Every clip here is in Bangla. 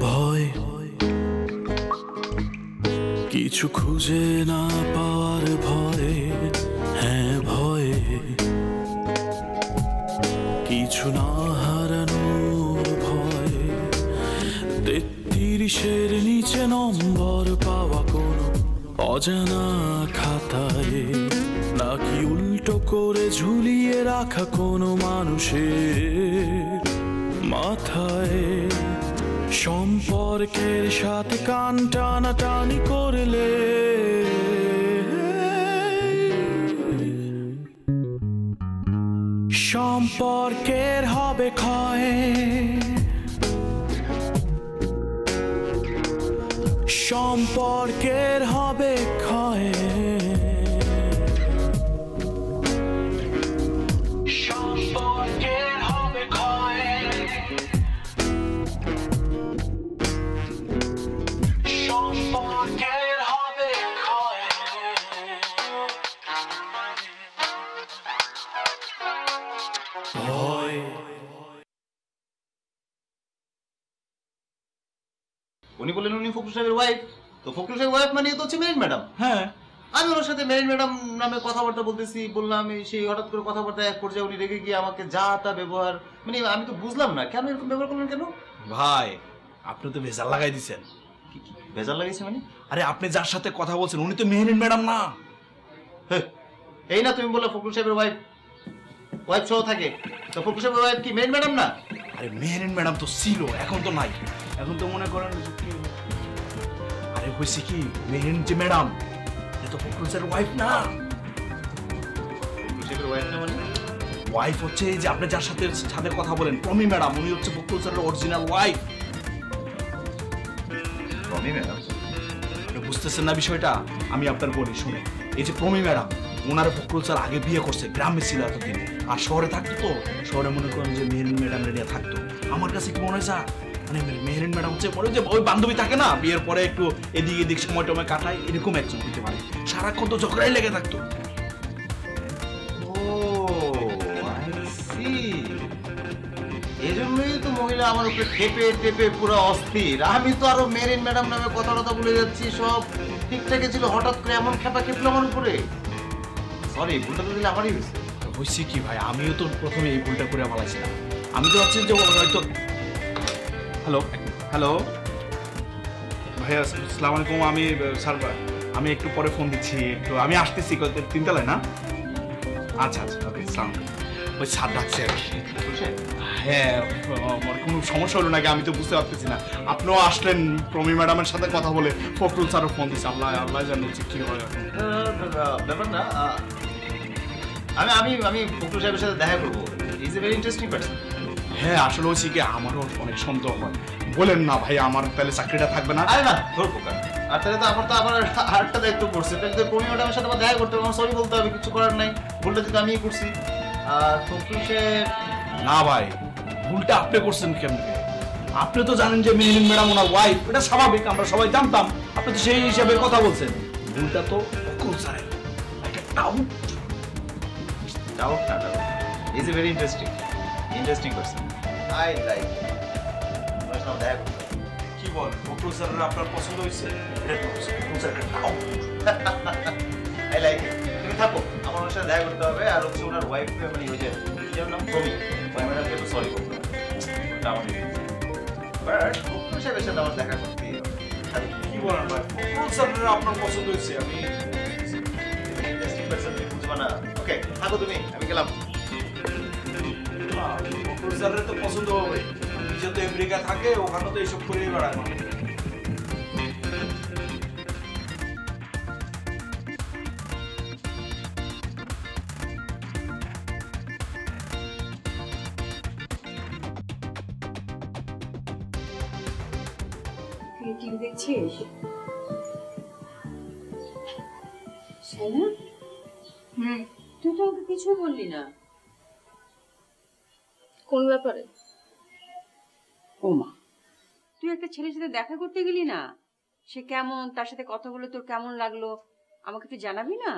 ভয় কিছু খুঁজে না পাওয়ার ভয়ে, হ্যাঁ ভয়ে কিছু না হারানোর ভয়ে, ৩৩-এর নিচে নম্বর পাওয়া কোনো অজানা খাতায়, নাকি উল্টো করে ঝুলিয়ে রাখা কোনো মানুষের মাথায়। সম্পর্কের সাথে কান টানাটানি করলে সম্পর্কের হবে ক্ষয়, সম্পর্কের হবে ক্ষয়, সম্পর্কের হবে ক্ষয়, সম্পর্কের হবে ক্ষয়। ভয় উনি বললেন উনি ফখরুল সাহেবের ওয়াইফ, তো ফখরুল সাহেবের ওয়াইফ মানে তো হচ্ছে মেরিন ম্যাডাম। হ্যাঁ, আমি ওনার সাথে মেরিন ম্যাডাম নামে কথাবার্তা বলতেছি, বললাম সেই হঠাৎ করে কথাবার্তা এক পর্যায়ে উনি রেগে গিয়ে আমাকে যা তা ব্যবহার, মানে আমি তো বুঝলাম না কেন এরকম ব্যবহার করলেন কেন। ভাই আপনি তো ভেজাল লাগাই দিচ্ছেন। ভেজাল লাগিয়েছে মানে? আরে আপনি যার সাথে কথা বলছেন উনি তো মেহরিন ম্যাডাম না। এই না তুমি বললে ফখরুল সাহেবের ওয়াইফ, ওয়াইফ সহ থাকে, তো ফখরুল সাহেবের ওয়াইফ কি মেরিন ম্যাডাম না? আরে মেহরিন ম্যাডাম তো ছিল, এখন তো নাই। এখন তো মনে করেন আরে হয়েছে কি, মেহরিন যে ম্যাডাম এটা তো ফখরুল স্যারের ওয়াইফ না। ফখরুল সাহেবের ওয়াইফ না মানে? ওয়াইফ হচ্ছে যে আপনি যার সাথে সাথে কথা বলেন প্রমি ম্যাডাম, উনি হচ্ছে ফখরুল স্যারের অরিজিনাল ওয়াইফ। প্রমি ম্যাডাম? আপনি বুঝতেছেন না বিষয়টা? আমি আপনার বলি শুনে, এই যে প্রমি ম্যাডাম ওনারা ফখরুল স্যার আগে বিয়ে করছে, গ্রামে ছিল এতদিন, আর শহরে থাকতো, তো শহরে মনে করেন যে মেহরিন ম্যাডাম রেডিয়া থাকতো। আমার কাছে কি মনে হয় স্যার, মানে মেহরিন ম্যাডাম হচ্ছে পরে যে ওই বান্ধবী থাকে না, বিয়ের পরে একটু এদিক এদিক সময় টময় কাটায়, এরকম একজন হতে পারে। সারাক্ষণ তো ঝগড়াই লেগে থাকতো। এজন্যই তো মহিলা আমার উপরে টেপে টেপে পুরো অস্থির। আমি তো আরো মেরিন ম্যাডাম নামে কথা টথা বলে যাচ্ছি, সব ঠিকঠাক ছিল, হঠাৎ করে এমন খেপা খেপলো আমার উপরে। সরি, ভুলটা তো দিলে আমারই হয়েছে। হয়েছে কি ভাই, আমিও তো প্রথমে এই ভুলটা করে ফেলাইছিলাম। আমি তো ভাবছি যে হয়তো। হ্যালো হ্যালো ভাইয়া, আসসালামু আলাইকুম। আমি স্যার, আমি একটু পরে ফোন দিচ্ছি, একটু আমি আসতেছি, তিনতলায় না? আচ্ছা আচ্ছা, ওকে, সালাম। ওই স্যার ডাকছে আর কি। হ্যাঁ, আমার কোনো সমস্যা হলো নাকি আমি তো বুঝতে পারতেছি না। আপনিও আসলেন প্রমি ম্যাডামের সাথে কথা বলে, ফখরুল স্যারও ফোন দিচ্ছে। আল্লাহ আল্লাহ জানে কি হয় এখন। ব্যাপার না, আমি আমি আমি ফখরুল সাহেবের সাথে দেখা করবো। Is a very interesting person. হ্যাঁ, আসলে হচ্ছে কি, আমারও অনেক সন্দেহ হয়। বলেন না ভাই, আমার তাহলে চাকরিটা থাকবে না? আরে না, ধরবো কেন? আর তাহলে তো আমার তো আবার আরেকটা দায়িত্ব পড়ছে, তাহলে তো প্রমি ম্যাডামের সাথে আমার দেখা করতে হবে, আমার সরি বলতে হবে, কিছু করার নাই, ভুলটা কিন্তু আমিই করছি। আর ফখরুল সাহেব না ভাই, ভুলটা আপনি করছেন কেমন? আপনি তো জানেন যে মেহরিন ম্যাডাম ওনার ওয়াইফ, এটা স্বাভাবিক, আমরা সবাই জানতাম। আপনি তো সেই হিসাবে কথা বলছেন। ভুলটা তো ফখরুল স্যারের। একটা ডাউট না, is a very interesting person. I like ওনার সাথে দেখা করতে হবে। কি বল, ফখরুল স্যারের আপনার পছন্দ হয়েছে? I like it. তুমি থাকো, আমার ওনার সাথে দেখা করতে হবে। আর হচ্ছে ওনার ওয়াইফ, মানে ওই যে যার নাম প্রবি, ওই ম্যাডামকে একটু সরি করতে হবে। বাট ফখরুল সাহেবের সাথে আমার দেখা করতে কি বলেন ভাই, ফখরুল স্যারের আপনার পছন্দ হয়েছে? আমি ইন্টারেস্টিং পারসন, তুমি বুঝবা না। ওকে, থাকো তুমি, আমি গেলাম। ফখরুল স্যারের তো পছন্দ হবে, নিজে তো আমেরিকা থাকে, ওখানে তো এইসব করেই বেড়ায়। টিভি দেখছিস? শাইনা, তুই তো আমাকে কিছু বললি না। কোন ব্যাপারে? ওমা, তুই একটা ছেলের সাথে দেখা করতে গেলি না? সে কেমন, তার সাথে কথা বলে তোর কেমন লাগলো আমাকে তুই জানাবি না?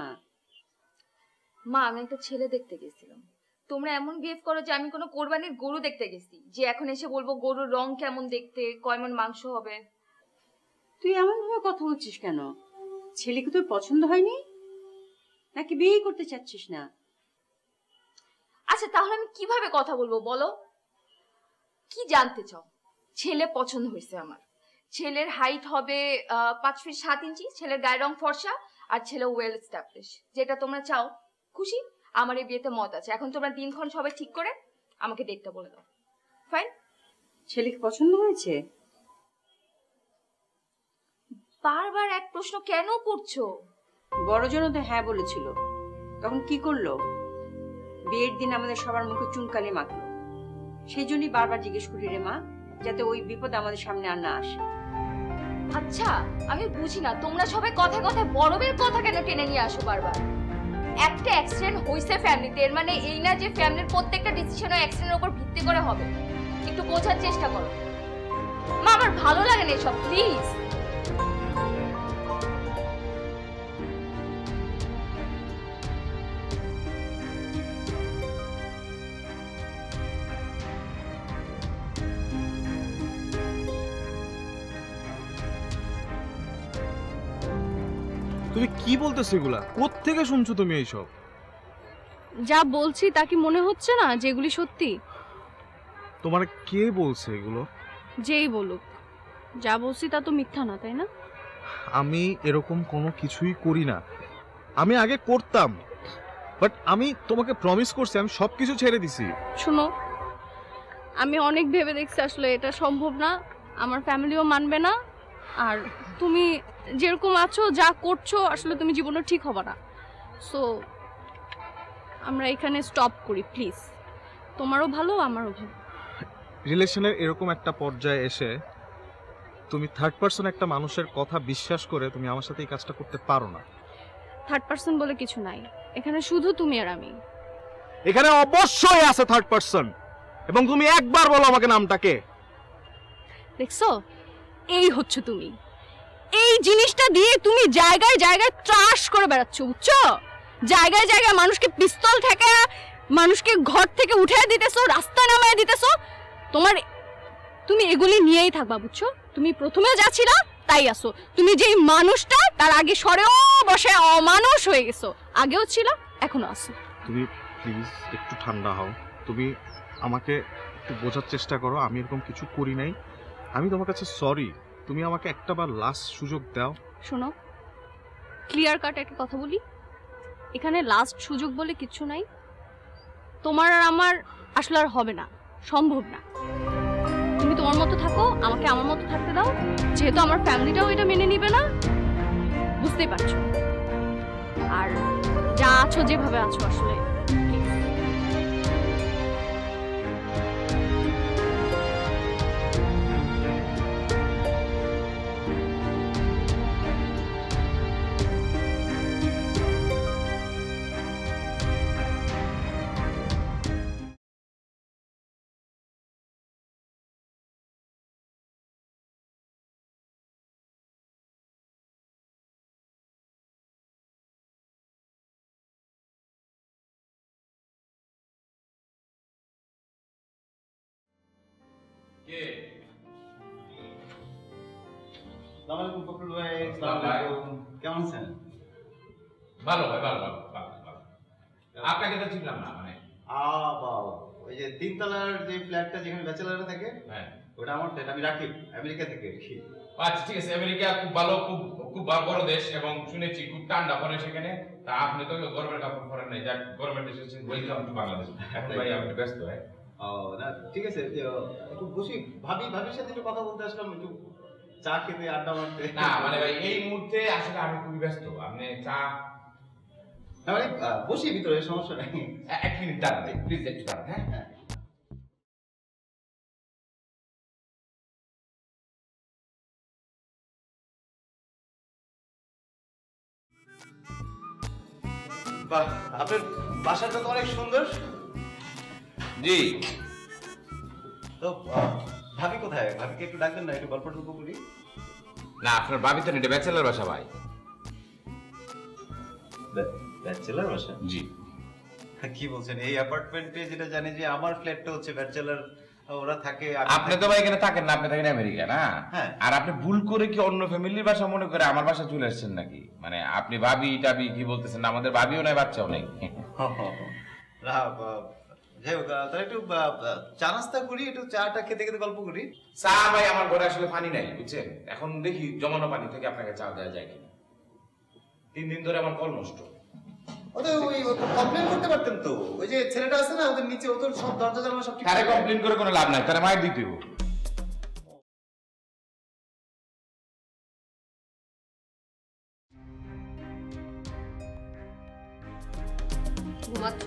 মা, আমি একটা ছেলে দেখতে গেছিলাম, তোমরা এমন বিহেভ করো যে আমি কোনো কোরবানির গরু দেখতে গেছি, যে এখন এসে বলবো গরুর রং কেমন দেখতে, কয় মণ মাংস হবে। তুই এমন ভাবে কথা বলছিস কেন? ছেলেকে তোর পছন্দ হয়নি নাকি বিয়ে করতে চাচ্ছিস না? আচ্ছা তাহলে আমি কিভাবে কথা বলবো বলো? কি জানতে চাও? ছেলে পছন্দ হয়েছে আমার। ছেলের হাইট হবে 5 ফিট 7 ইঞ্চি, ছেলের গায়ের রং ফর্সা, আর ছেলে ওয়েল এস্টাবলিশ। যেটা তোমরা চাও। খুশি? আমার এই বিয়েতে মত আছে। এখন তোমরা দিনক্ষণ সবাই ঠিক করে আমাকে ডেটটা বলে দাও। ফাইন? ছেলেকে পছন্দ হয়েছে? বারবার এক প্রশ্ন কেন করছো? বড়জন তো হ্যাঁ বলেছিল, তখন কি করলো? বিয়ের দিন আমাদের সবার মুখে চুনকালি মাখলো। সেই জন্যই বারবার জিজ্ঞেস করি রে মা, যাতে ওই বিপদ আমাদের সামনে আর না আসে। আচ্ছা আমি বুঝি না, তোমরা সবাই কথায় কথায় বড়দের কথা কেন টেনে নিয়ে আসো বারবার? একটা অ্যাক্সিডেন্ট হইছে ফ্যামিলিতে, এর মানে এই না যে ফ্যামিলির প্রত্যেকটা ডিসিশন অ্যাক্সিডেন্টের উপর ভিত্তি করে হবে। একটু বোঝার চেষ্টা করো। মা আমার ভালো লাগে না এসব, প্লিজ। তুমি কি বলতেছো এগুলা? কোত্থেকে শুনছো তুমি এইসব? যা বলছি তা কি মনে হচ্ছে না যেগুলি সত্যি? তোমার কে বলছে এগুলো? যেই বলুক, যা বলছি তা তো মিথ্যা না, তাই না? আমি এরকম কোনো কিছুই করি না। আমি আগে করতাম, বাট আমি তোমাকে প্রমিস করছি আমি সবকিছু ছেড়ে দিছি। শোনো, আমি অনেক ভেবে দেখছি আসলে এটা সম্ভব না, আমার ফ্যামিলিও মানবে না। আর তুমি যেরকম আছো, যা করছো, আসলে তুমি জীবনে ঠিক হবে না। সো আমরা এখানে স্টপ করি প্লিজ। তোমারও ভালো, আমারও ভালো। রিলেশনের এরকম একটা পর্যায়ে এসে তুমি থার্ড পার্সন একটা মানুষের কথা বিশ্বাস করে তুমি আমার সাথে এই কাজটা করতে পারো না। থার্ড পার্সন বলে কিছু নাই এখানে, শুধু তুমি আর আমি। এখানে অবশ্যই আছে থার্ড পার্সন, এবং তুমি একবার বলো আমাকে নামটাকে। দেখছো, এই হচ্ছে তুমি। এই জিনিসটা দিয়ে তুমি জায়গায় জায়গায় ত্রাস করে বেড়াচ্ছ, বুঝছো? জায়গায় জায়গায় মানুষকে পিস্তল থেকে, মানুষকে ঘর থেকে উঠে দিতেছো, রাস্তা নামায় দিতেছো। তুমি এগুলি নিয়েই থাকবা, বুঝছো? তুমি প্রথমে যা ছিল তাই আসো। তুমি যেই মানুষটা তার আগে সরেও বসে অমানুষ হয়ে গেছো। আগেও ছিল, এখনো আসো। তুমি প্লিজ একটু ঠান্ডা হও। তুমি আমাকে একটু বোঝার চেষ্টা করো, আমি এরকম কিছু করি নাই। আমি তোমার কাছে সরি। তুমি আমাকে একটা বার লাস্ট সুযোগ দাও। শোনো, ক্লিয়ার কাট একটা কথা বলি, এখানে লাস্ট সুযোগ বলে কিছু নাই। তোমার আর আমার আসলে আর হবে না, সম্ভব না। তুমি তোমার মতো থাকো, আমাকে আমার মতো থাকতে দাও। যেহেতু আমার ফ্যামিলিটাও এটা মেনে নিবে না, বুঝতেই পারছো। আর যা আছো, যেভাবে আছো, আসলে কেমন আছেন? ভালো ভাই, ভালো ভালো ভালো ভালো। আপনাকে তো চিনলাম না, মানে ওই যে তিনতলার যে ফ্ল্যাটটা যেখানে ব্যাচেলাররা থাকে, হ্যাঁ ওটা আমার ফ্ল্যাট। আমি রাকিব, আমেরিকা থেকে। আচ্ছা ঠিক আছে। আমেরিকা খুব ভালো, খুব খুব বড় দেশ, এবং শুনেছি খুব ঠান্ডা পড়ে সেখানে। তা আপনি তো গরমের কাপড় পরেন নাই, যাক গরমের দেশে ওয়েলকাম টু বাংলাদেশ। এখন ভাই আমি একটু ব্যস্ত। হ্যাঁ না ঠিক আছে, একটু বসি। ভাবির সাথে একটু কথা বলতে আসলাম, একটু চা খেতে, আড্ডা মারতে। না মানে ভাই এই মুহূর্তে আসলে আমি খুবই ব্যস্ত। আপনি চা মানে বসি ভিতরে, সমস্যা নাই। এক মিনিট দাঁড়ান প্লিজ, একটু দাঁড়ান। হ্যাঁ বাহ, আপনার বাসাটা তো অনেক সুন্দর। জি। তো ভাবি কোথায়? ভাবিকে একটু ডাকবেন না, একটু গল্প টল্প করি। না আপনার ভাবি তো এটা ব্যাচেলার বাসা ভাই। ব্যাচেলার বাসা? জি। কি বলছেন? এই অ্যাপার্টমেন্টে যেটা জানি যে আমার ফ্ল্যাটটা হচ্ছে ব্যাচেলর, ওরা থাকে। আপনি তো ভাই এখানে থাকেন না, আপনি থাকেন আমেরিকা না? হ্যাঁ। আর আপনি ভুল করে কি অন্য ফ্যামিলির বাসা মনে করে আমার বাসা চলে আসছেন নাকি? মানে আপনি ভাবি টাবি কি বলতেছেন? আমাদের ভাবিও নাই, বাচ্চাও নেই। না, যাই হোক, তাহলে একটু চা নাস্তা করি, একটু চাটা খেতে খেতে গল্প করি। চা ভাই আমার ঘরে আসলে পানি নাই, বুঝছেন? এখন দেখি জমানো পানি থেকে আপনাকে চা দেওয়া যায় কিনা। 3 দিন ধরে আমার কল নষ্ট। ওদের ওই কমপ্লেন করতে পারতেন তো, ওই যে ছেলেটা আছে না ওদের নিচে, ওদের সব দরজা জানালা সব ঠিক। তারে কমপ্লেন করে কোনো লাভ নাই, তারে মায়ের দিতে হবে। ঘুমাচ্ছ?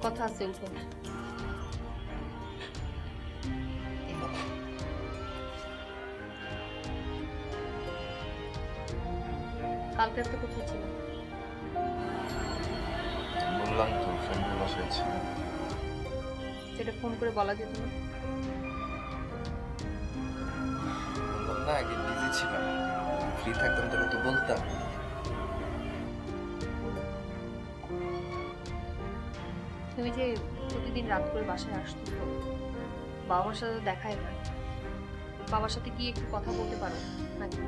কথা আছে, উঠো। কালকে তো কোথায় ছিল? বললাম তো ফ্রেন্ডের বাসায় ছিল। সেটা ফোন করে বলা যেত না? বললাম না আগে বিজি ছিলাম, ফ্রি থাকতাম তাহলে তো বলতাম। তুমি যে প্রতিদিন রাত করে বাসায় আসতো, বাবার সাথে দেখাই হয়, বাবার সাথে গিয়ে একটু কথা বলতে পারো নাকি?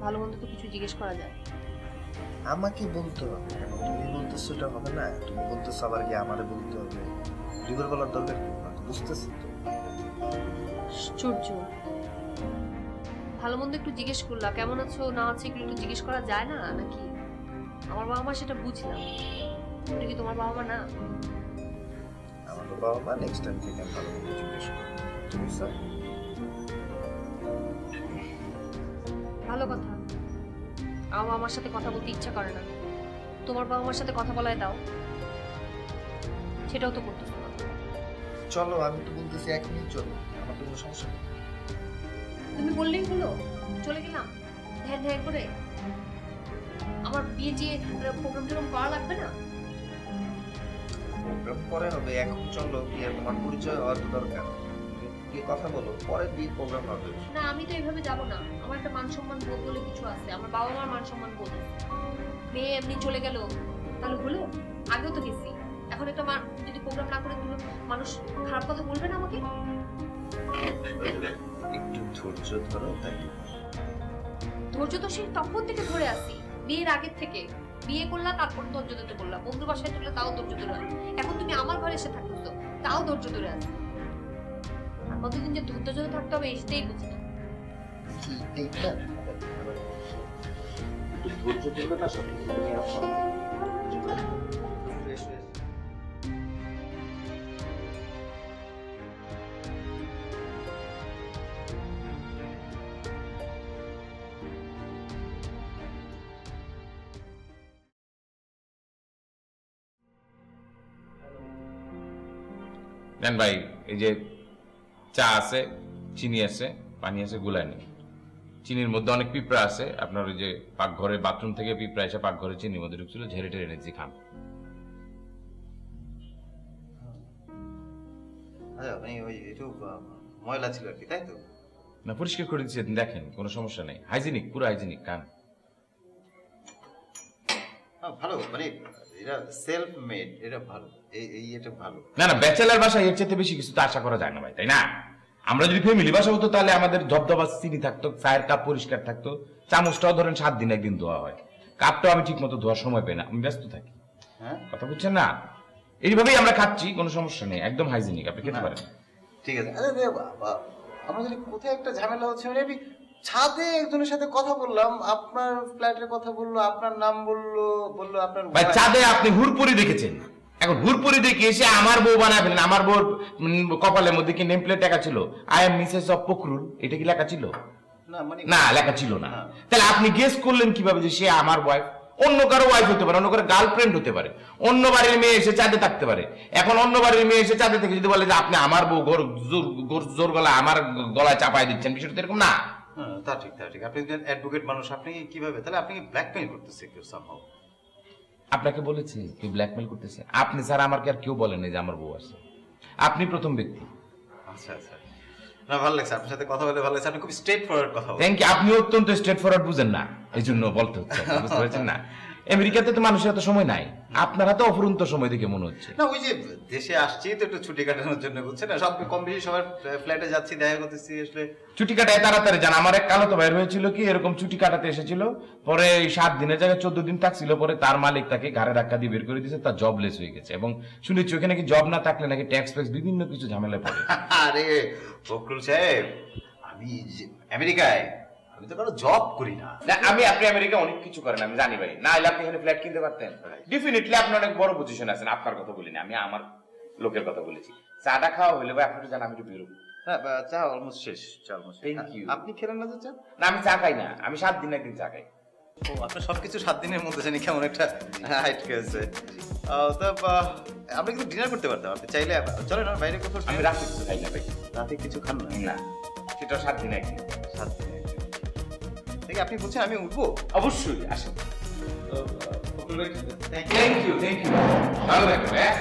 ভালো মন্দ তো কিছু জিজ্ঞেস করা যায়। আমাকে বলতে হবে কেন? তুমি বলতেছো এটা হবে না, তুমি বলতেছো আবার কি আমারে বলতে হবে? দুবার বলার দরকার কি? বুঝতেছি তো। আশ্চর্য, ভালো মন্দ একটু জিজ্ঞেস করলা, কেমন আছো না আছো এগুলো একটু জিজ্ঞেস করা যায় না নাকি? আমার বাবা মা সেটা বুঝলাম, তুমি কি তোমার বাবা মা না? আমার বাবা মা নেক্সট টাইম থেকে আমি ভালো মন্দ জিজ্ঞেস করবো। তুমি স্যার ভালো কথা, আমার আমার সাথে কথা বলতে ইচ্ছা করে না, তোমার বাবা মার সাথে কথা বলায় দাও, সেটাও তো করতেছো না। চলো, আমি তো বলতেছি এখনই চলো, আমার তো কোনো সমস্যা নেই। তুমি বললেই হলো, চলে গেলাম ধ্যান ধ্যান করে। আমার বিয়ে যে প্রোগ্রাম টোগ্রাম করা লাগবে না? প্রোগ্রাম পরে হবে, এখন চলো, বিয়ে তোমার পরিচয় হওয়ার তো দরকার। গিয়ে কথা বলো, পরে বিয়ে প্রোগ্রাম হবে। না, আমি তো এইভাবে যাব না, আমার একটা মান সম্মান বোধ বলে কিছু আছে, আমার বাবা মার মান সম্মান বোধ। মেয়ে এমনি চলে গেল তাহলে হলো? আগেও তো গেছি, এখন একটা যদি প্রোগ্রাম না করে তুলো, মানুষ খারাপ কথা বলবে না আমাকে? একটু ধৈর্য ধরো, তাই ধৈর্য তো সেই তখন থেকে ধরে আসি, বিয়ের আগের থেকে। বিয়ে করলা তারপর ধৈর্য ধরতে বললা, বন্ধু বাসায় চলে তাও ধৈর্য ধরে আসি, এখন তুমি আমার ঘরে এসে থাকতেছো তাও ধৈর্য ধরে আসি। আর কতদিন যে ধৈর্য ধরে থাকতে হবে সেটাই বুঝি না। এইটা ধৈর্য ধরলে না সব ঠিক হয়ে যাবে। নেন ভাই, এই যে চা আছে, চিনি আছে, পানি আছে, গুলাই নেই। চিনির মধ্যে অনেক পিঁপড়া আছে, আপনার ওই যে পাকঘরে বাথরুম থেকে পিঁপড়া এসে পাকঘরে চিনির মধ্যে ঢুকছিল, ঝেড়ে টেরে এনেছি, খান। মানে ওই একটু ময়লা ছিল আর কি, তাই তো? না, পরিষ্কার করে দিচ্ছি, দেখেন কোনো সমস্যা নেই, হাইজিনিক, পুরো হাইজিনিক, খান। ভালো, মানে এটা সেলফ মেড, এটা ভালো, এই এটা ভালো। না না, ব্যাচেলার বাসা এর চেয়ে বেশি কিছু তো আশা করা যায় না ভাই, তাই না? আমরা যদি ফ্যামিলি বাসা হতো তাহলে আমাদের ধবধবা চিনি থাকতো, চায়ের কাপ পরিষ্কার থাকতো, চামচটাও ধরেন 7 দিন একদিন ধোয়া হয়, কাপটাও আমি ঠিক মতো ধোয়ার সময় পাই না, আমি ব্যস্ত থাকি। হ্যাঁ, কথা বুঝছেন না? এইভাবেই আমরা খাচ্ছি, কোনো সমস্যা নেই, একদম হাইজিনিক, আপনি খেতে পারেন। ঠিক আছে। আরে বাবা, আমরা যদি কোথায় একটা ঝামেলা হচ্ছে, মানে আমি ছাদে একজনের সাথে কথা বললাম, আপনার ফ্ল্যাটের কথা বললো, আপনার নাম বললো আপনার ভাই চাঁদে আপনি হুরপুরি দেখেছেন, এখন হুরপুরি দেখে এসে আমার বউ বানায় ফেলেন। আমার বউর কপালের মধ্যে কি নেম প্লেট লেখা ছিল, I am Mrs of Fakhrul, এটা কি লেখা ছিল? না, লেখা ছিল না। তাহলে আপনি গেস করলেন কিভাবে যে সে আমার ওয়াইফ? অন্য কারো ওয়াইফ হতে পারে, অন্য কারো গার্লফ্রেন্ড হতে পারে, অন্য বাড়ির মেয়ে এসে চাঁদে থাকতে পারে। এখন অন্য বাড়ির মেয়ে এসে চাঁদে থেকে যদি বলে যে আপনি আমার বউ জোর গলায় আমার গলায় চাপাই দিচ্ছেন, বিষয়টা এরকম না। তা ঠিক, তা ঠিক। আপনি অ্যাডভোকেট মানুষ, আপনি কিভাবে তাহলে আপনি ব্ল্যাকমেইল করতেছে কেউ সামহাউ? আপনাকে বলেছে কেউ ব্ল্যাকমেইল করতেছে? আপনি স্যার আমার কি আর কেউ বলেনি যে আমার বউ আছে? আপনি প্রথম ব্যক্তি। আচ্ছা আচ্ছা, না ভালো লাগছে আপনার সাথে কথা বলে, ভালো লাগছে। আপনি খুব স্ট্রেট ফরওয়ার্ড কথা বলেন। Thank you. আপনি অত্যন্ত স্ট্রেট ফরওয়ার্ড বুঝেন না, এই জন্য বলতে হচ্ছে, বুঝতে পারছেন না? আমেরিকাতে তো মানুষের এত সময় নাই, আপনারা তো অফুরন্ত সময় দেখে মনে হচ্ছে। না ওই যে দেশে আসছি তো একটু ছুটি কাটানোর জন্য, বুঝছেন না, সব কম বেশি সবার ফ্ল্যাটে যাচ্ছি, দেখা করতেছি, আসলে ছুটি কাটায় তাড়াতাড়ি যান। আমার এক কালো তো বাইর হয়েছিল কি এরকম ছুটি কাটাতে এসেছিল, পরে 7 দিনের জায়গায় 14 দিন থাকছিল, পরে তার মালিক তাকে ঘাড়ে ধাক্কা দিয়ে বের করে দিয়েছে, তার জবলেস হয়ে গেছে। এবং শুনেছি ওখানে নাকি জব না থাকলে নাকি ট্যাক্স ফ্যাক্স বিভিন্ন কিছু ঝামেলায় পড়ে। আরে ফখরুল সাহেব, আমি আমেরিকায় আমি তো কোনো জব করি না। আপনি আমেরিকা অনেক কিছু করেন আমি জানি ভাই, না হলে আপনি এখানে ফ্ল্যাট কিনতে পারতেন। ডেফিনেটলি আপনি অনেক বড় পজিশন আছেন, আপনার কথা বলিনি আমি, আমার লোকের কথা বলেছি। চাটা খাওয়া হলে ভাই আপনি জানেন আমি একটু বেরোবো। হ্যাঁ চা অলমোস্ট শেষ, চা অলমোস্ট। Thank you. আপনি খেলেন না যে চা? না আমি চা খাই না, আমি 7 দিন একদিন চা খাই। ও আপনার সবকিছু 7 দিনের মধ্যে জানি কেমন একটা হাইট খেয়েছে। তো আমরা কিন্তু ডিনার করতে পারতাম, আপনি চাইলে চলেন না বাইরে কোথাও। আমি রাতে কিছু খাই না ভাই। রাতে কিছু খান না? না, সেটা 7 দিন একদিন। 7 দিন ঠিক আপনি বলছেন আমি উঠবো? অবশ্যই আসেন। Thank you thank you. ভালো থাকবেন। হ্যাঁ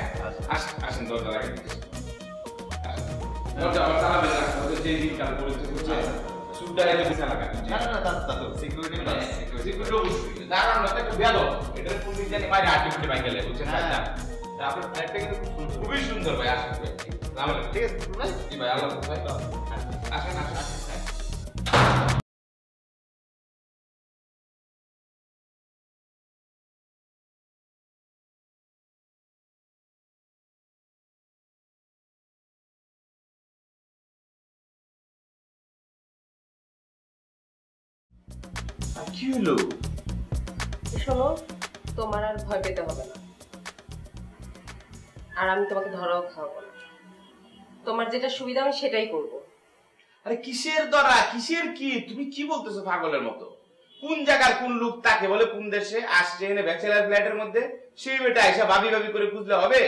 আসেন আসেন, দরজা লাগাই দরজা আমার চালাবেন না, যে দিন কাল পরিস্থিতি হচ্ছে সুবিধা রেখে দিতে লাগা। না না না, তা তো সিকিউরিটি প্লাস সিকিউরিটি অবশ্যই দাঁড়ান না, একটু বেয়াদব, এটার কোন দিন জানি বাইরে আর্টিফিশিয়াল বাইক গেলে বুঝছেন না। আপনার ফ্ল্যাটটা কিন্তু খুবই সুন্দর ভাই, আসেন ভাই। ঠিক আছে ভাই, জি ভাই, আল্লাহ হাফেজ ভাই। আসেন আসেন আসেন। কি হলো? শোনো, তোমার আর ভয় পেতে হবে না, আর আমি তোমাকে ধরাও খাওয়াবো না। তোমার যেটা সুবিধা আমি সেটাই করবো। আরে কিসের ধরা, কিসের কি, তুমি কি বলতেছো পাগলের মতো? কোন জায়গার কোন লোক তাকে বলে, কোন দেশে আসছে এনে ব্যাচেলার ফ্ল্যাটের মধ্যে, সেই বেটা এসে ভাবি ভাবি করে বুঝলে হবে?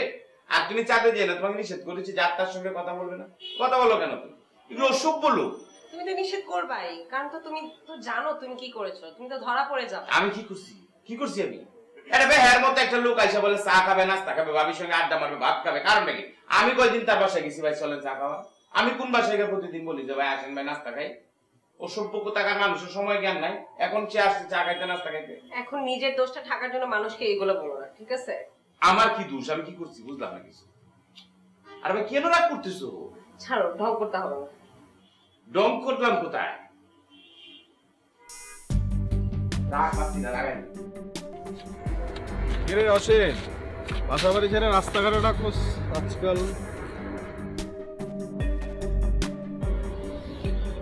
আর তুমি চাকরি দিয়ে না, তোমাকে নিষেধ করেছি যে তার সঙ্গে কথা বলবে না। কথা বলো কেন তুমি? এগুলো অসভ্য লোক। তুমি তো নিষেধ করবাই, কারণ তো তুমি তো জানো তুমি কি করেছো, তুমি তো ধরা পড়ে যাবে। আমি কি করছি? কি করছি আমি? এটা বেহার মতো একটা লোক আইসা বলে চা খাবে, নাস্তা খাবে, ভাবির সঙ্গে আড্ডা মারবে, ভাত খাবে, কারণটা কি? আমি কয়দিন তার বাসায় গেছি ভাই, চলেন চা খাওয়া। আমি কোন বাসায় গিয়ে প্রতিদিন বলি যে ভাই আসেন ভাই নাস্তা খাই? অসভ্য কোথাকার, মানুষের সময় জ্ঞান নাই, এখন সে আসছে চা খাইতে নাস্তা খাইতে। এখন নিজের দোষটা ঢাকার জন্য মানুষকে এগুলো বলো না, ঠিক আছে? আমার কি দোষ? আমি কি করছি বুঝলাম না কিছু। আর ভাই কেন রাগ করতেছো? ছাড়ো, ঢং করতে হবে না। ডং করলাম কোথায়? রাগ পাচ্ছি না, রাগাই। কিরে অসীম, বাসা বাড়ি ছেড়ে রাস্তাঘাটে ডাকোস আজকাল?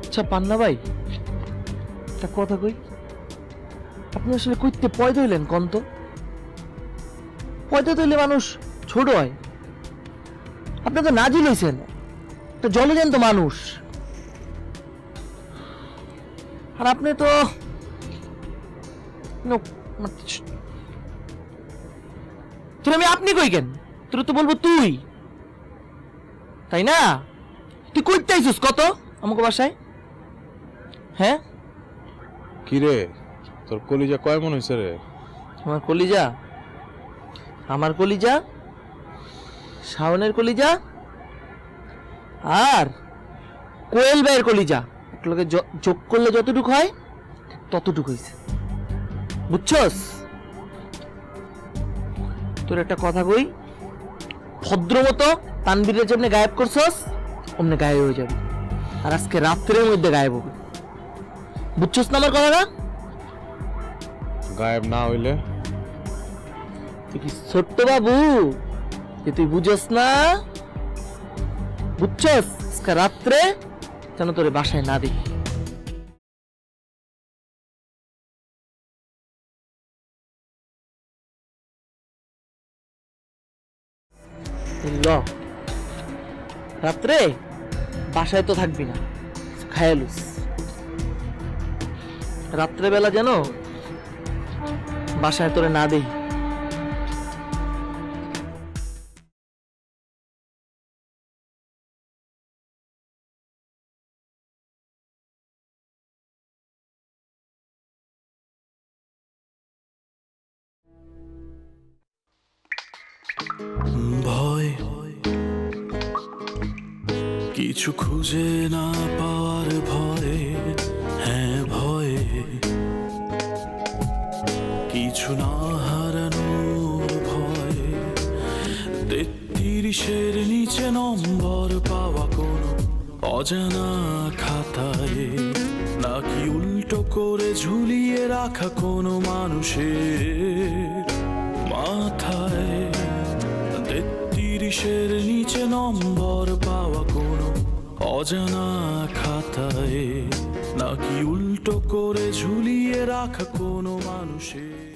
আচ্ছা পান্না ভাই, একটা কথা কই, আপনি আসলে কইতে পয়দা হইলেন কোন তো? পয়দা হইলে মানুষ ছোট হয়, আপনি তো নাজিল হইছেন, একটা জলজ্যান্ত মানুষ। আর আপনি তো তোর আমি আপনি কই কেন, তোর তো বলবো তুই, তাই না? তুই কইতে আইছিস কত আমাকে বাসায়? হ্যাঁ কি রে, তোর কলিজা কয় মন হয়েছে রে? আমার কলিজা, আমার কলিজা, শাওনের কলিজা আর কোয়েল ভাইয়ের কলিজা একলগে যোগ করলে যতটুকু হয় ততটুকু হয়েছে, বুঝছস? তোর একটা কথা কই, ভদ্র মতো তানবীরের যেমনি গায়েব করছস অমনি গায়েব হয়ে যাবে, আর আজকে রাত্রের মধ্যে গায়েব হবে, বুঝছস না আমার কথাটা? গায়েব না হইলে? তুই কি ছোট্ট বাবু যে তুই বুঝস না? বুঝছস? আজকে রাত্রে যেন তোরে বাসায় না দেখি। রাত্রে বাসায় তো থাকবি না, খায়ালুস রাত্রে বেলা যেন বাসায় তোরে না দেই। ভয় কিছু খুঁজে না পাওয়ার ভয়, হ্যাঁ ভয় কিছু না হারানোর ভয়ে 33-এর নিচে নম্বর পাওয়া কোনো অজানা খাতায়, নাকি উল্টো করে ঝুলিয়ে রাখা কোনো মানুষের মাথায়। 33-এর নিচে নম্বর পাওয়া কোনো অজানা খাতায়, নাকি উল্টো করে ঝুলিয়ে রাখা কোনো মানুষের